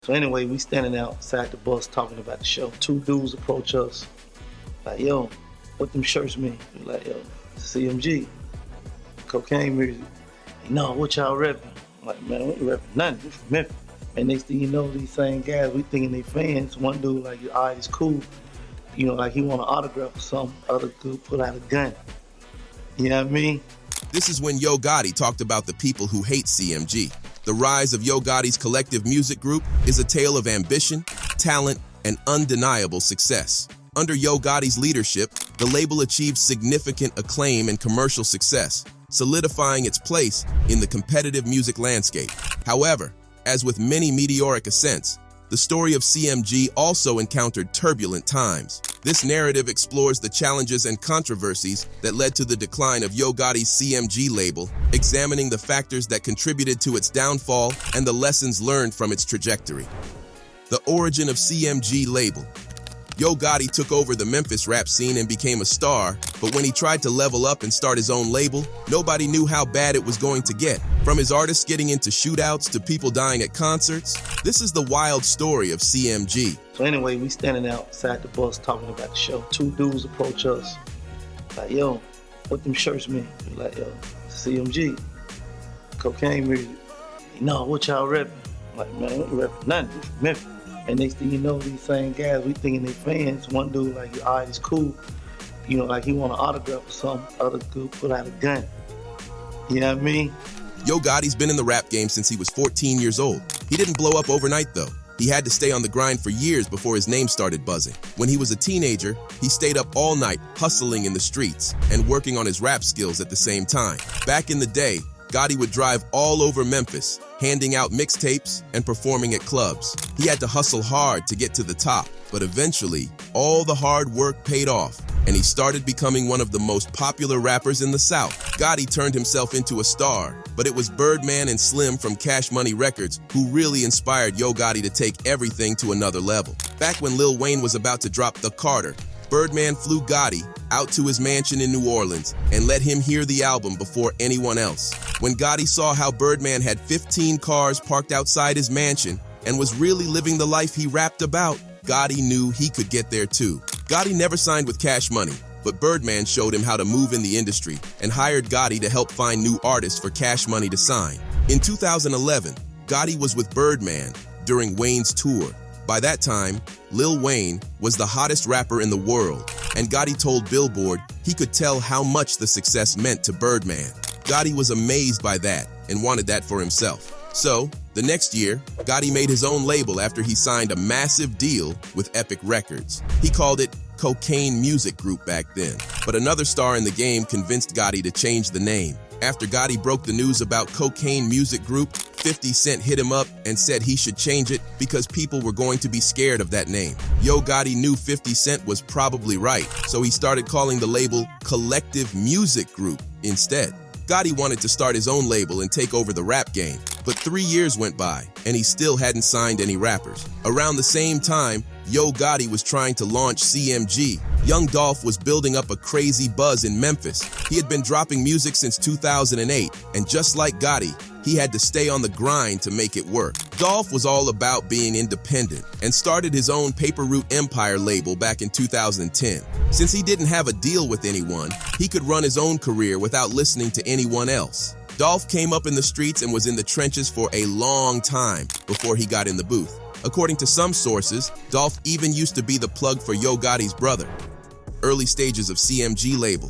So anyway, we standing outside the bus talking about the show. Two dudes approach us, like, yo, what them shirts mean? We like, yo, CMG, cocaine music. No, what y'all repping? I'm like, man, we ain't repping nothing. We from Memphis. And next thing you know, these same guys, we thinking they fans. One dude like, all right, it's cool. You know, like he want an autograph or something. Other dude pull out a gun. You know what I mean? This is when Yo Gotti talked about the people who hate CMG. The rise of Yo Gotti's collective music group is a tale of ambition, talent, and undeniable success. Under Yo Gotti's leadership, the label achieved significant acclaim and commercial success, solidifying its place in the competitive music landscape. However, as with many meteoric ascents, the story of CMG also encountered turbulent times. This narrative explores the challenges and controversies that led to the decline of Yo Gotti's CMG label, examining the factors that contributed to its downfall and the lessons learned from its trajectory. The origin of CMG label. Yo Gotti took over the Memphis rap scene and became a star, but when he tried to level up and start his own label, nobody knew how bad it was going to get. From his artists getting into shootouts to people dying at concerts, this is the wild story of CMG. So anyway, we standing outside the bus talking about the show. Two dudes approach us, like, yo, what them shirts mean? We like, yo, CMG, cocaine music. No, what y'all repping? I'm like, man, we ain't repping nothing. We from Memphis. And next thing you know, these same guys, we thinking they fans. One dude like, all right, it's cool. You know, like he want an autograph or something. Other dude pull out a gun. You know what I mean? Yo Gotti's been in the rap game since he was 14 years old. He didn't blow up overnight though. He had to stay on the grind for years before his name started buzzing. When he was a teenager, he stayed up all night hustling in the streets and working on his rap skills at the same time. Back in the day, Gotti would drive all over Memphis, handing out mixtapes and performing at clubs. He had to hustle hard to get to the top, but eventually, all the hard work paid off, and he started becoming one of the most popular rappers in the South. Gotti turned himself into a star, but it was Birdman and Slim from Cash Money Records who really inspired Yo Gotti to take everything to another level. Back when Lil Wayne was about to drop The Carter, Birdman flew Gotti out to his mansion in New Orleans and let him hear the album before anyone else. When Gotti saw how Birdman had 15 cars parked outside his mansion and was really living the life he rapped about, Gotti knew he could get there too. Gotti never signed with Cash Money, but Birdman showed him how to move in the industry and hired Gotti to help find new artists for Cash Money to sign. In 2011, Gotti was with Birdman during Wayne's tour. By that time, Lil Wayne was the hottest rapper in the world, and Gotti told Billboard he could tell how much the success meant to Birdman. Gotti was amazed by that and wanted that for himself. So, the next year, Gotti made his own label after he signed a massive deal with Epic Records. He called it Cocaine Music Group back then, but another star in the game convinced Gotti to change the name. After Gotti broke the news about Cocaine Music Group, 50 Cent hit him up and said he should change it because people were going to be scared of that name. Yo Gotti knew 50 Cent was probably right, so he started calling the label Collective Music Group instead. Gotti wanted to start his own label and take over the rap game, but 3 years went by and he still hadn't signed any rappers. Around the same time, Yo Gotti was trying to launch CMG. Young Dolph was building up a crazy buzz in Memphis. He had been dropping music since 2008, and just like Gotti, he had to stay on the grind to make it work. Dolph was all about being independent and started his own Paper Route Empire label back in 2010. Since he didn't have a deal with anyone, he could run his own career without listening to anyone else. Dolph came up in the streets and was in the trenches for a long time before he got in the booth. According to some sources, Dolph even used to be the plug for Yo Gotti's brother. Early stages of CMG label.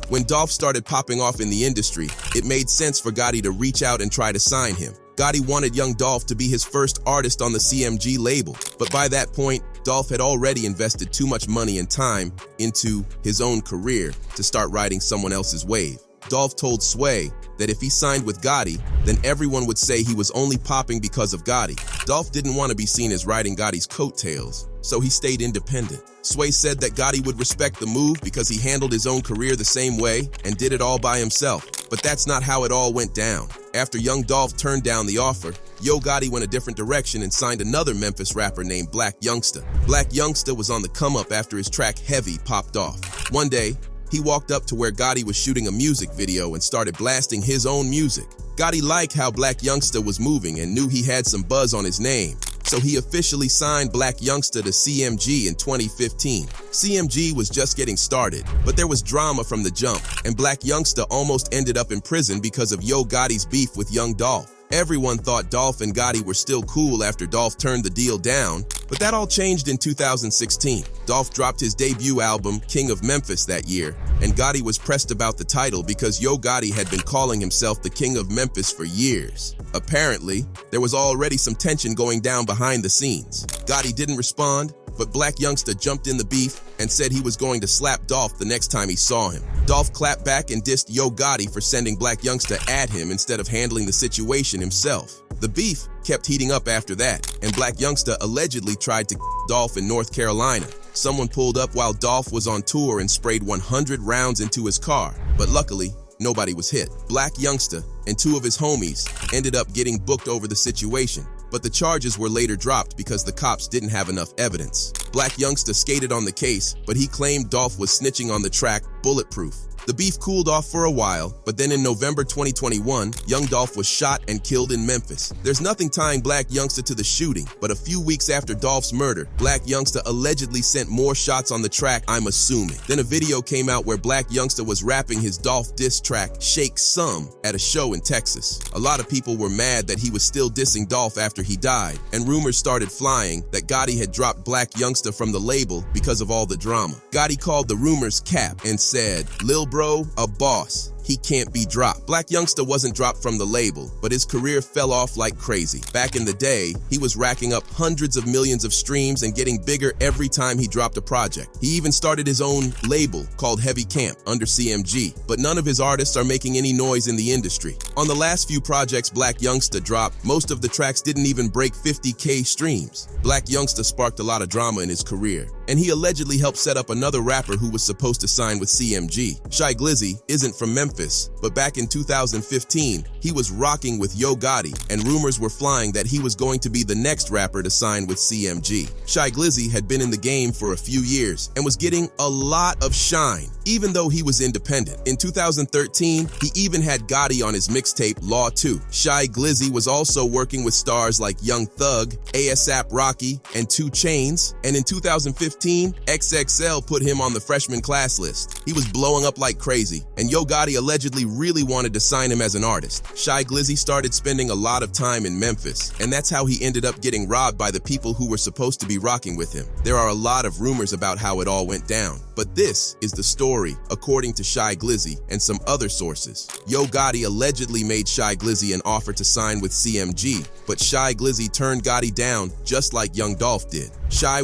When Dolph started popping off in the industry, it made sense for Gotti to reach out and try to sign him. Gotti wanted Young Dolph to be his first artist on the CMG label, but by that point, Dolph had already invested too much money and time into his own career to start riding someone else's wave. Dolph told Sway that if he signed with Gotti, then everyone would say he was only popping because of Gotti. Dolph didn't want to be seen as riding Gotti's coattails, so he stayed independent. Sway said that Gotti would respect the move because he handled his own career the same way and did it all by himself. But that's not how it all went down. After Young Dolph turned down the offer, Yo Gotti went a different direction and signed another Memphis rapper named Black Youngsta. Black Youngsta was on the come up after his track Heavy popped off. One day, he walked up to where Gotti was shooting a music video and started blasting his own music. Gotti liked how Black Youngsta was moving and knew he had some buzz on his name, so he officially signed Black Youngsta to CMG in 2015. CMG was just getting started, but there was drama from the jump, and Black Youngsta almost ended up in prison because of Yo Gotti's beef with Young Dolph. Everyone thought Dolph and Gotti were still cool after Dolph turned the deal down, but that all changed in 2016. Dolph dropped his debut album, King of Memphis, that year, and Gotti was pressed about the title because Yo Gotti had been calling himself the King of Memphis for years. Apparently, there was already some tension going down behind the scenes. Gotti didn't respond, but Black Youngsta jumped in the beef and said he was going to slap Dolph the next time he saw him. Dolph clapped back and dissed Yo Gotti for sending Black Youngsta at him instead of handling the situation himself. The beef kept heating up after that, and Black Youngsta allegedly tried to Dolph in North Carolina. Someone pulled up while Dolph was on tour and sprayed 100 rounds into his car, but luckily, nobody was hit. Black Youngsta and two of his homies ended up getting booked over the situation, but the charges were later dropped because the cops didn't have enough evidence. Black Youngsta skated on the case, but he claimed Dolph was snitching on the track Bulletproof. The beef cooled off for a while, but then in November 2021, Young Dolph was shot and killed in Memphis. There's nothing tying Black Youngsta to the shooting, but a few weeks after Dolph's murder, Black Youngsta allegedly sent more shots on the track, I'm assuming. Then a video came out where Black Youngsta was rapping his Dolph diss track, Shake Some, at a show in Texas. A lot of people were mad that he was still dissing Dolph after he died, and rumors started flying that Gotti had dropped Black Youngsta from the label because of all the drama. Gotti called the rumors cap and said, Lil Bro, a boss. He can't be dropped. Black Youngsta wasn't dropped from the label, but his career fell off like crazy. Back in the day, he was racking up hundreds of millions of streams and getting bigger every time he dropped a project. He even started his own label called Heavy Camp under CMG, but none of his artists are making any noise in the industry. On the last few projects Black Youngsta dropped, most of the tracks didn't even break 50K streams. Black Youngsta sparked a lot of drama in his career, and he allegedly helped set up another rapper who was supposed to sign with CMG. Glizzy isn't from Memphis, but back in 2015, he was rocking with Yo Gotti, and rumors were flying that he was going to be the next rapper to sign with CMG. Glizzy had been in the game for a few years and was getting a lot of shine, even though he was independent. In 2013, he even had Gotti on his mixtape Law 2. Glizzy was also working with stars like Young Thug, ASAP Rocky, and 2 Chainz, and in 2015, XXL put him on the freshman class list. He was blowing up like crazy, and Yo Gotti allegedly really wanted to sign him as an artist. Glizzy started spending a lot of time in Memphis, and that's how he ended up getting robbed by the people who were supposed to be rocking with him. There are a lot of rumors about how it all went down, but this is the story according to Glizzy and some other sources. Yo Gotti allegedly made Glizzy an offer to sign with CMG, but Glizzy turned Gotti down just like Young Dolph did.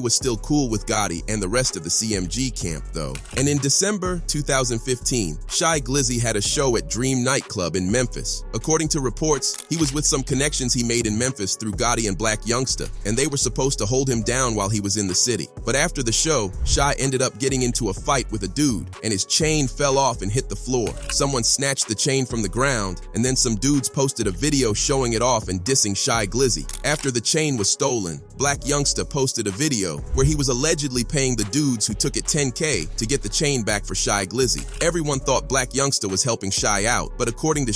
Was still cool with Gotti and the rest of the CMG camp though. And in December 2015, Glizzy had a show at Dream Nightclub in Memphis. According to reports, he was with some connections he made in Memphis through Gotti and Black Youngsta, and they were supposed to hold him down while he was in the city. But after the show, ended up getting into a fight with a dude, and his chain fell off and hit the floor. Someone snatched the chain from the ground, and then some dudes posted a video showing it off and dissing Glizzy. After the chain was stolen, Black Youngsta posted a video where he was allegedly paying the dudes who took it $10K to get the chain back for Glizzy. Everyone thought Black Youngsta was helping out, but according to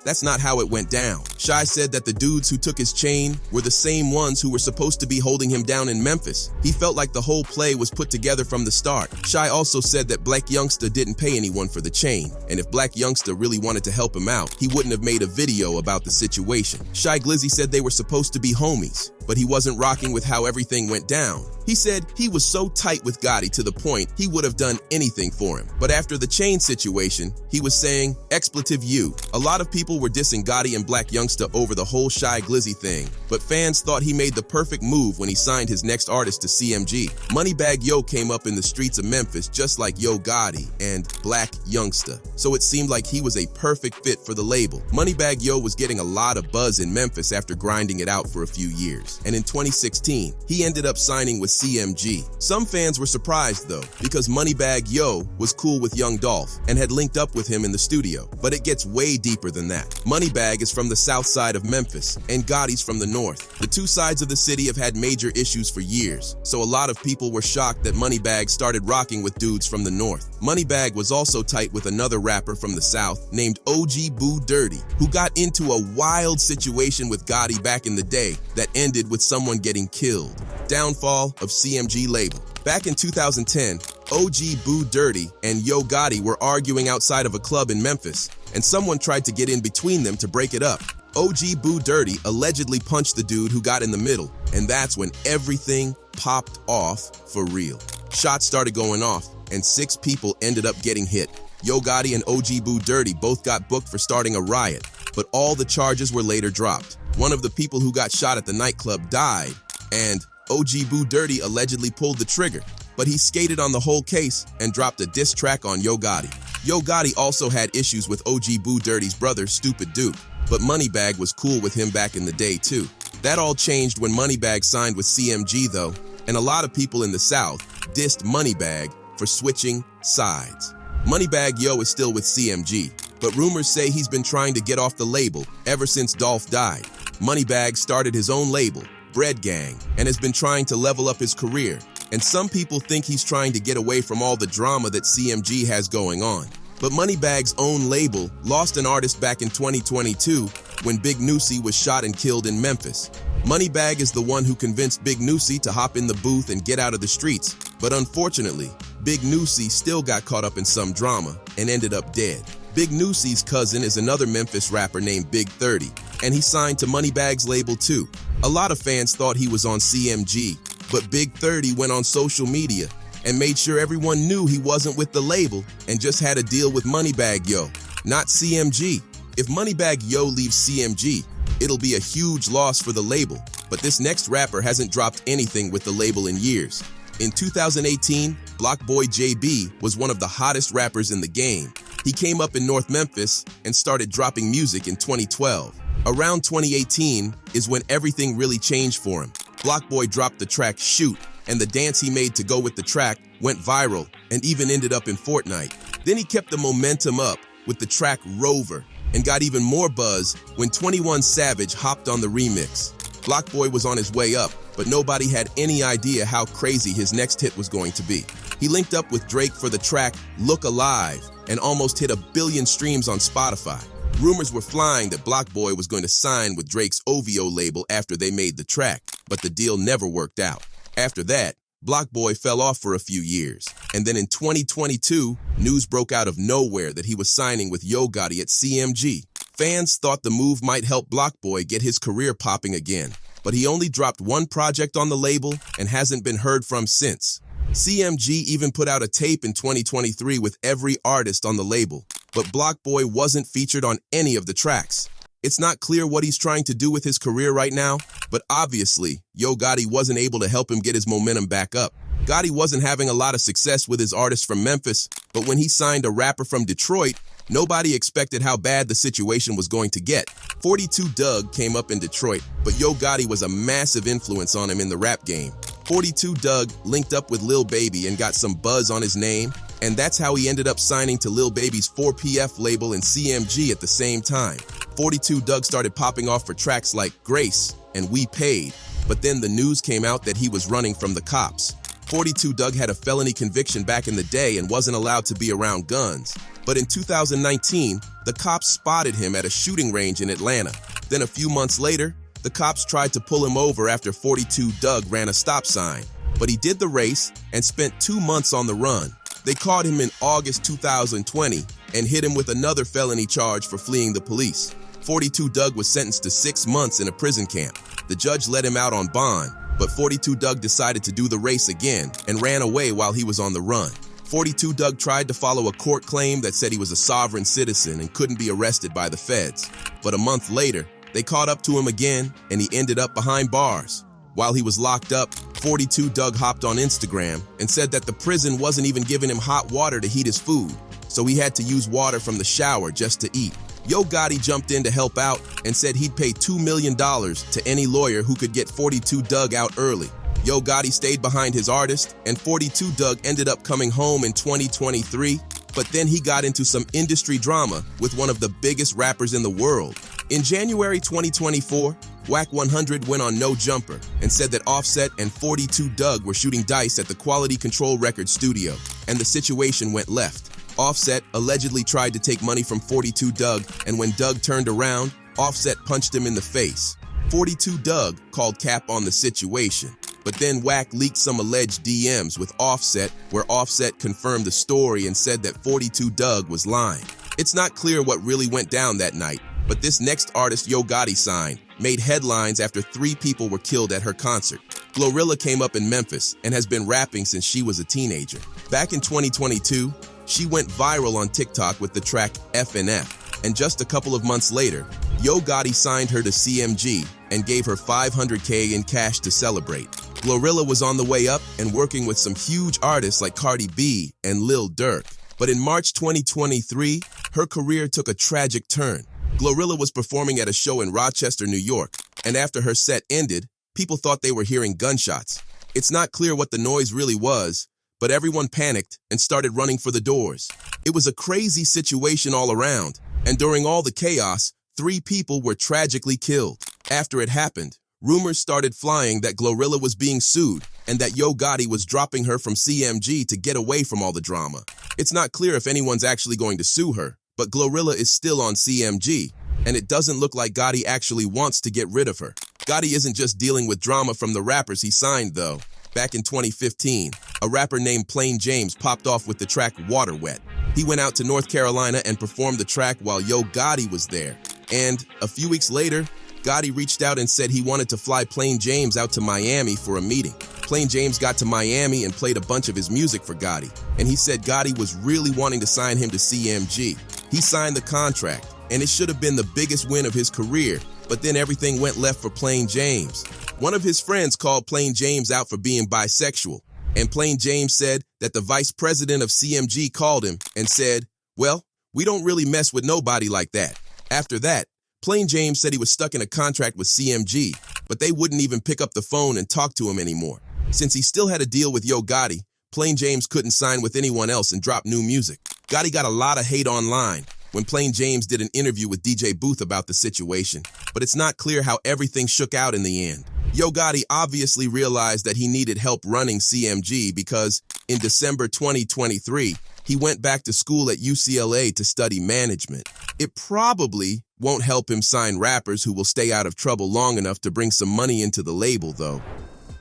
that's not how it went down. Said that the dudes who took his chain were the same ones who were supposed to be holding him down in Memphis. He felt like the whole play was put together from the start. Also said that Black Youngsta didn't pay anyone for the chain, and if Black Youngsta really wanted to help him out, he wouldn't have made a video about the situation. Glizzy said they were supposed to be homies, but he wasn't rocking with how everything went down. He said he was so tight with Gotti to the point he would have done anything for him. But after the chain situation, he was saying, expletive you. A lot of people were dissing Gotti and Black Youngsta over the whole Glizzy thing, but fans thought he made the perfect move when he signed his next artist to CMG. Moneybagg Yo came up in the streets of Memphis just like Yo Gotti and Black Youngsta, so it seemed like he was a perfect fit for the label. Moneybagg Yo was getting a lot of buzz in Memphis after grinding it out for a few years, and in 2016, he ended up signing with CMG. Some fans were surprised though, because Moneybagg Yo was cool with Young Dolph and had linked up with him in the studio. But it gets way deeper than that. Moneybagg is from the south side of Memphis, and Gotti's from the north. The two sides of the city have had major issues for years, so a lot of people were shocked that Moneybagg started rocking with dudes from the north. Moneybagg was also tight with another rapper from the south named OG Boo Dirty, who got into a wild situation with Gotti back in the day that ended with someone getting killed. Downfall of CMG label. Back in 2010, OG Boo Dirty and Yo Gotti were arguing outside of a club in Memphis, and someone tried to get in between them to break it up. OG Boo Dirty allegedly punched the dude who got in the middle, and that's when everything popped off for real. Shots started going off, and 6 people ended up getting hit. Yo Gotti and OG Boo Dirty both got booked for starting a riot, but all the charges were later dropped. One of the people who got shot at the nightclub died, and OG Boo Dirty allegedly pulled the trigger, but he skated on the whole case and dropped a diss track on Yo Gotti. Yo Gotti also had issues with OG Boo Dirty's brother, Stupid Duke, but Moneybagg was cool with him back in the day too. That all changed when Moneybagg signed with CMG though, and a lot of people in the South dissed Moneybagg for switching sides. Moneybagg Yo is still with CMG, but rumors say he's been trying to get off the label ever since Dolph died. Moneybagg started his own label, Bread Gang, and has been trying to level up his career, and some people think he's trying to get away from all the drama that CMG has going on. But Moneybagg's own label lost an artist back in 2022 when Big Nusi was shot and killed in Memphis. Moneybagg is the one who convinced Big Nusi to hop in the booth and get out of the streets, but unfortunately, Big Nusi still got caught up in some drama and ended up dead. Big Nusi's cousin is another Memphis rapper named Big 30, and he signed to Moneybagg's label too. A lot of fans thought he was on CMG, but Big 30 went on social media and made sure everyone knew he wasn't with the label and just had a deal with Moneybagg Yo, not CMG. If Moneybagg Yo leaves CMG, it'll be a huge loss for the label, but this next rapper hasn't dropped anything with the label in years. In 2018, BlocBoy JB was one of the hottest rappers in the game. He came up in North Memphis and started dropping music in 2012. Around 2018 is when everything really changed for him. BlocBoy dropped the track Shoot, and the dance he made to go with the track went viral and even ended up in Fortnite. Then he kept the momentum up with the track Rover and got even more buzz when 21 Savage hopped on the remix. BlocBoy was on his way up, but nobody had any idea how crazy his next hit was going to be. He linked up with Drake for the track Look Alive and almost hit 1 billion streams on Spotify. Rumors were flying that BlocBoy was going to sign with Drake's OVO label after they made the track, but the deal never worked out. After that, BlocBoy fell off for a few years, and then in 2022, news broke out of nowhere that he was signing with Yo Gotti at CMG. Fans thought the move might help BlocBoy get his career popping again, but he only dropped one project on the label and hasn't been heard from since. CMG even put out a tape in 2023 with every artist on the label, but BlocBoy wasn't featured on any of the tracks. It's not clear what he's trying to do with his career right now, but obviously, Yo Gotti wasn't able to help him get his momentum back up. Gotti wasn't having a lot of success with his artists from Memphis, but when he signed a rapper from Detroit, nobody expected how bad the situation was going to get. 42 Dugg came up in Detroit, but Yo Gotti was a massive influence on him in the rap game. 42 Dugg linked up with Lil Baby and got some buzz on his name, and that's how he ended up signing to Lil Baby's 4PF label and CMG at the same time. 42 Dugg started popping off for tracks like Grace and We Paid, but then the news came out that he was running from the cops. 42 Dugg had a felony conviction back in the day and wasn't allowed to be around guns. But in 2019, the cops spotted him at a shooting range in Atlanta. Then a few months later, the cops tried to pull him over after 42 Dugg ran a stop sign, but he did the race and spent 2 months on the run. They caught him in August 2020 and hit him with another felony charge for fleeing the police. 42 Dugg was sentenced to 6 months in a prison camp. The judge let him out on bond, but 42 Dugg decided to do the race again and ran away while he was on the run. 42 Dugg tried to follow a court claim that said he was a sovereign citizen and couldn't be arrested by the feds. But a month later, they caught up to him again and he ended up behind bars. While he was locked up, 42 Dugg hopped on Instagram and said that the prison wasn't even giving him hot water to heat his food, so he had to use water from the shower just to eat. Yo Gotti jumped in to help out and said he'd pay $2 million to any lawyer who could get 42 Dugg out early. Yo Gotti stayed behind his artist, and 42 Dugg ended up coming home in 2023, but then he got into some industry drama with one of the biggest rappers in the world. In January 2024, Wack 100 went on No Jumper and said that Offset and 42 Dugg were shooting dice at the Quality Control Records studio, and the situation went left. Offset allegedly tried to take money from 42 Dugg, and when Dugg turned around, Offset punched him in the face. 42 Dugg called cap on the situation, but then Wack leaked some alleged DMs with Offset where Offset confirmed the story and said that 42 Dugg was lying. It's not clear what really went down that night, but this next artist Yo Gotti signed made headlines after 3 people were killed at her concert. GloRilla came up in Memphis and has been rapping since she was a teenager. Back in 2022, she went viral on TikTok with the track F&F, and just a couple of months later, Yo Gotti signed her to CMG and gave her $500K in cash to celebrate. GloRilla was on the way up and working with some huge artists like Cardi B and Lil Durk. But in March 2023, her career took a tragic turn. GloRilla was performing at a show in Rochester, New York, and after her set ended, people thought they were hearing gunshots. It's not clear what the noise really was, but everyone panicked and started running for the doors. It was a crazy situation all around, and during all the chaos, 3 people were tragically killed. After it happened, rumors started flying that GloRilla was being sued and that Yo Gotti was dropping her from CMG to get away from all the drama. It's not clear if anyone's actually going to sue her, but GloRilla is still on CMG, and it doesn't look like Gotti actually wants to get rid of her. Gotti isn't just dealing with drama from the rappers he signed, though. Back in 2015, a rapper named Plain James popped off with the track Water Wet. He went out to North Carolina and performed the track while Yo Gotti was there. And a few weeks later, Gotti reached out and said he wanted to fly Plain James out to Miami for a meeting. Plain James got to Miami and played a bunch of his music for Gotti, and he said Gotti was really wanting to sign him to CMG. He signed the contract, and it should have been the biggest win of his career, but then everything went left for Plain James. One of his friends called Plain James out for being bisexual, and Plain James said that the vice president of CMG called him and said, "Well, we don't really mess with nobody like that." After that, Plain James said he was stuck in a contract with CMG, but they wouldn't even pick up the phone and talk to him anymore. Since he still had a deal with Yo Gotti, Plain James couldn't sign with anyone else and drop new music. Gotti got a lot of hate online when Plain James did an interview with DJ Booth about the situation, but it's not clear how everything shook out in the end. Yo Gotti obviously realized that he needed help running CMG because in December 2023, he went back to school at UCLA to study management. It probably won't help him sign rappers who will stay out of trouble long enough to bring some money into the label, though.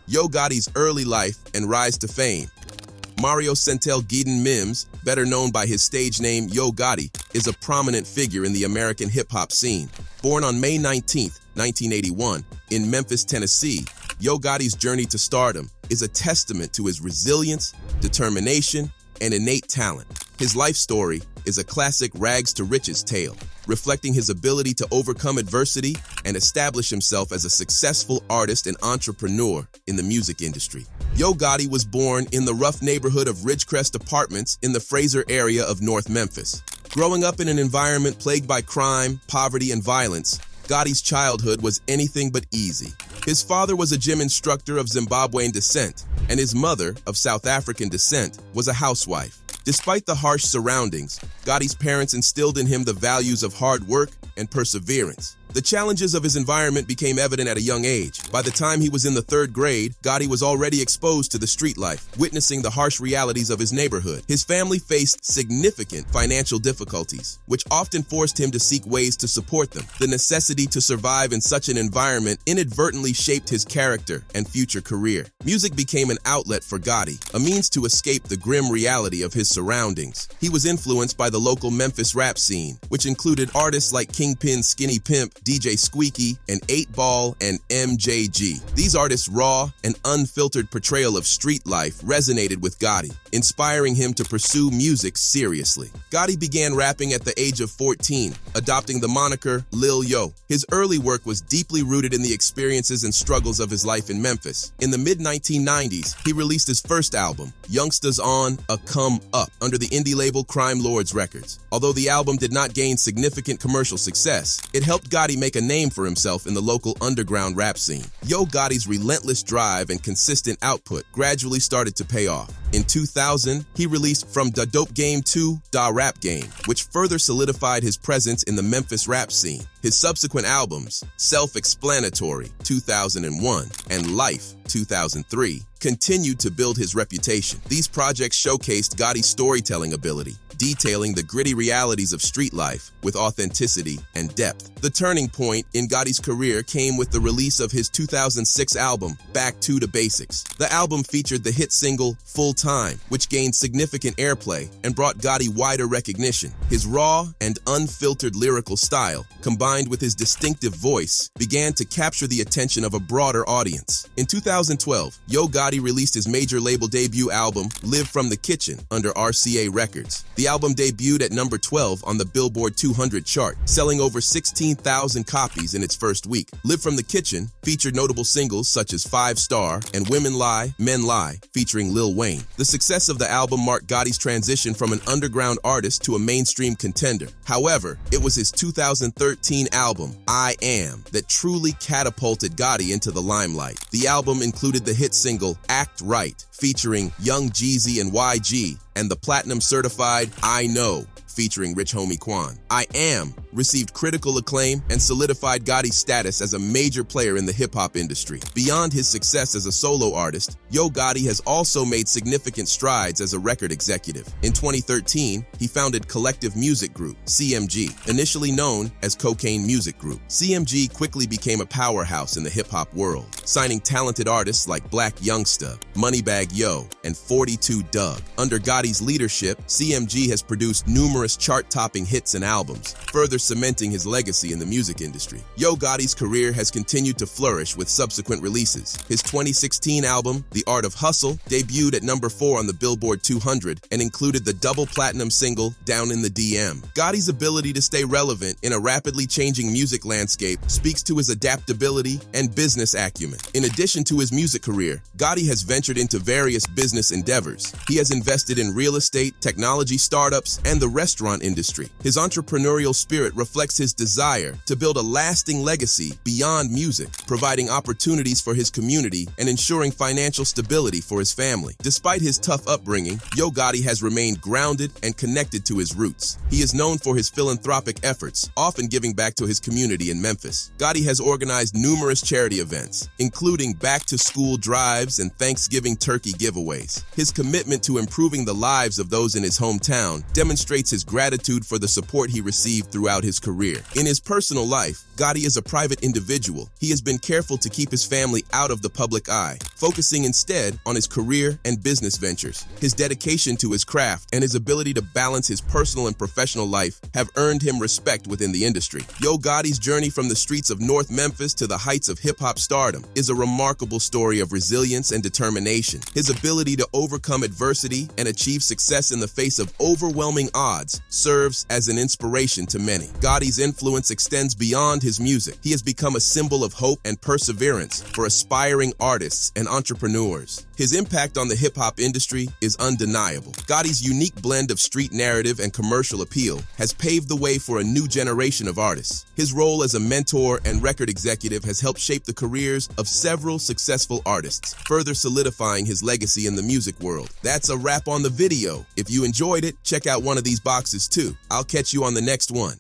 Yo Gotti's early life and rise to fame. Mario Centel Gideon Mims, better known by his stage name Yo Gotti, is a prominent figure in the American hip-hop scene. Born on May 19, 1981, in Memphis, Tennessee, Yo Gotti's journey to stardom is a testament to his resilience, determination, and innate talent. His life story is a classic rags to riches tale, reflecting his ability to overcome adversity and establish himself as a successful artist and entrepreneur in the music industry. Yo Gotti was born in the rough neighborhood of Ridgecrest Apartments in the Fraser area of North Memphis. Growing up in an environment plagued by crime, poverty, and violence, Gotti's childhood was anything but easy. His father was a gym instructor of Zimbabwean descent, and his mother, of South African descent, was a housewife. Despite the harsh surroundings, Gotti's parents instilled in him the values of hard work and perseverance. The challenges of his environment became evident at a young age. By the time he was in the 3rd grade, Gotti was already exposed to the street life, witnessing the harsh realities of his neighborhood. His family faced significant financial difficulties, which often forced him to seek ways to support them. The necessity to survive in such an environment inadvertently shaped his character and future career. Music became an outlet for Gotti, a means to escape the grim reality of his surroundings. He was influenced by the local Memphis rap scene, which included artists like Kingpin, Skinny Pimp, DJ Squeaky, and 8Ball and MJG. These artists' raw and unfiltered portrayal of street life resonated with Gotti, inspiring him to pursue music seriously. Gotti began rapping at the age of 14, adopting the moniker Lil Yo. His early work was deeply rooted in the experiences and struggles of his life in Memphis. In the mid-1990s, he released his first album, Youngsters on a Come Up, under the indie label Crime Lords Records. Although the album did not gain significant commercial success, it helped Gotti Gotti make a name for himself in the local underground rap scene. Yo Gotti's relentless drive and consistent output gradually started to pay off. In 2000, he released From Da Dope Game to Da Rap Game, which further solidified his presence in the Memphis rap scene. His subsequent albums, Self-Explanatory, 2001, and Life, 2003, continued to build his reputation. These projects showcased Gotti's storytelling ability, detailing the gritty realities of street life with authenticity and depth. The turning point in Gotti's career came with the release of his 2006 album, Back to the Basics. The album featured the hit single, Full Time, which gained significant airplay and brought Gotti wider recognition. His raw and unfiltered lyrical style, combined with his distinctive voice, began to capture the attention of a broader audience. In 2012, Yo Gotti released his major label debut album, Live from the Kitchen, under RCA Records. The album debuted at number 12 on the Billboard 200 chart, selling over 16,000 copies in its first week. Live from the Kitchen featured notable singles such as 5 Star and Women Lie, Men Lie, featuring Lil Wayne. The success of the album marked Gotti's transition from an underground artist to a mainstream contender. However, it was his 2013 album, I Am, that truly catapulted Gotti into the limelight. The album included the hit single, Act Right, featuring Young Jeezy and YG, and the platinum-certified I Know, featuring Rich Homie Quan. I Am received critical acclaim and solidified Gotti's status as a major player in the hip-hop industry. Beyond his success as a solo artist, Yo Gotti has also made significant strides as a record executive. In 2013, he founded Collective Music Group, CMG, initially known as Cocaine Music Group. CMG quickly became a powerhouse in the hip-hop world, signing talented artists like Black Youngsta, Moneybagg Yo, and 42 Dugg. Under Gotti's leadership, CMG has produced numerous chart-topping hits and albums, further cementing his legacy in the music industry. Yo Gotti's career has continued to flourish with subsequent releases. His 2016 album, The Art of Hustle, debuted at number 4 on the Billboard 200 and included the double platinum single, Down in the DM. Gotti's ability to stay relevant in a rapidly changing music landscape speaks to his adaptability and business acumen. In addition to his music career, Gotti has ventured into various business endeavors. He has invested in real estate, technology startups, and the restaurant industry. His entrepreneurial spirit reflects his desire to build a lasting legacy beyond music, providing opportunities for his community and ensuring financial stability for his family. Despite his tough upbringing, Yo Gotti has remained grounded and connected to his roots. He is known for his philanthropic efforts, often giving back to his community in Memphis. Gotti has organized numerous charity events, including back-to-school drives and Thanksgiving turkey giveaways. His commitment to improving the lives of those in his hometown demonstrates his gratitude for the support he received throughout his career. In his personal life, Gotti is a private individual. He has been careful to keep his family out of the public eye, focusing instead on his career and business ventures. His dedication to his craft and his ability to balance his personal and professional life have earned him respect within the industry. Yo Gotti's journey from the streets of North Memphis to the heights of hip-hop stardom is a remarkable story of resilience and determination. His ability to overcome adversity and achieve success in the face of overwhelming odds serves as an inspiration to many. Gotti's influence extends beyond his music. He has become a symbol of hope and perseverance for aspiring artists and entrepreneurs. His impact on the hip-hop industry is undeniable. Gotti's unique blend of street narrative and commercial appeal has paved the way for a new generation of artists. His role as a mentor and record executive has helped shape the careers of several successful artists, further solidifying his legacy in the music world. That's a wrap on the video. If you enjoyed it, check out one of these boxes too. I'll catch you on the next one.